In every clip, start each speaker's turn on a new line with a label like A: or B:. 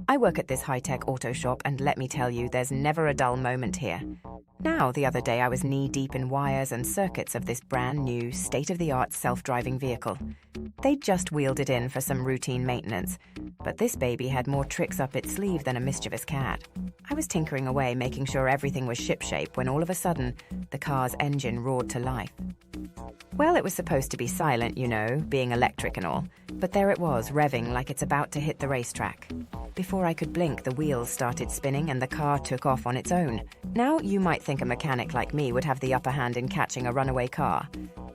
A: I work at this high-tech auto shop, and let me tell you, there's never a dull moment here. Now, the other day I was knee-deep in wires and circuits of this brand-new, state-of-the-art self-driving vehicle. They'd just wheeled it in for some routine maintenance, but this baby had more tricks up its sleeve than a mischievous cat. I was tinkering away, making sure everything was shipshape, when all of a sudden, the car's engine roared to life. Well, it was supposed to be silent, you know, being electric and all, but there it was, revving like it's about to hit the racetrack. Before I could blink, the wheels started spinning and the car took off on its own. Now, you might think a mechanic like me would have the upper hand in catching a runaway car.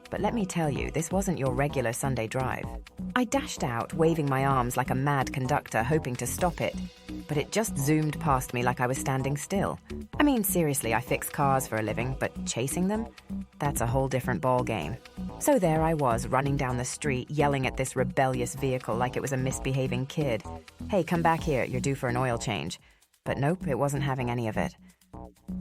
A: But let me tell you, this wasn't your regular Sunday drive. I dashed out, waving my arms like a mad conductor, hoping to stop it. But it just zoomed past me like I was standing still. I mean, seriously, I fix cars for a living, but chasing them? That's a whole different ballgame. So there I was, running down the street, yelling at this rebellious vehicle like it was a misbehaving kid. Hey, come back here, you're due for an oil change. But nope, it wasn't having any of it.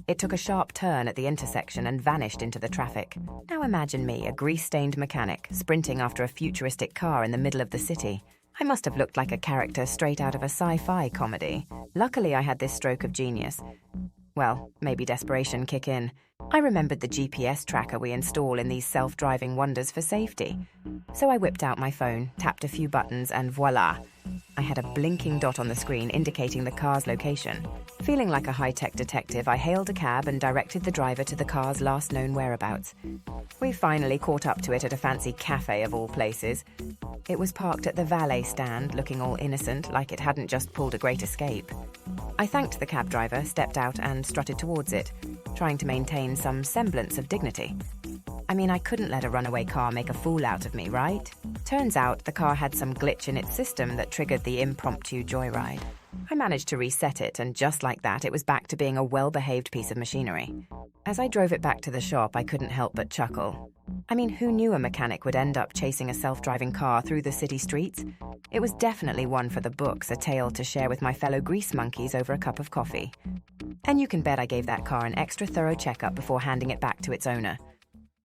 A: It took a sharp turn at the intersection and vanished into the traffic. Now imagine me, a grease-stained mechanic, sprinting after a futuristic car in the middle of the city. I must have looked like a character straight out of a sci-fi comedy. Luckily, I had this stroke of genius. Well, maybe desperation kick in. I remembered the GPS tracker we install in these self-driving wonders for safety. So I whipped out my phone, tapped a few buttons, and voila! I had a blinking dot on the screen indicating the car's location. Feeling like a high-tech detective, I hailed a cab and directed the driver to the car's last known whereabouts. We finally caught up to it at a fancy cafe of all places. It was parked at the valet stand, looking all innocent, like it hadn't just pulled a great escape. I thanked the cab driver, stepped out, and strutted towards it, trying to maintain some semblance of dignity. I mean, I couldn't let a runaway car make a fool out of me, right? Turns out the car had some glitch in its system that triggered the impromptu joyride. I managed to reset it, and just like that, it was back to being a well-behaved piece of machinery. As I drove it back to the shop, I couldn't help but chuckle. I mean, who knew a mechanic would end up chasing a self-driving car through the city streets? It was definitely one for the books, a tale to share with my fellow grease monkeys over a cup of coffee. And you can bet I gave that car an extra thorough checkup before handing it back to its owner.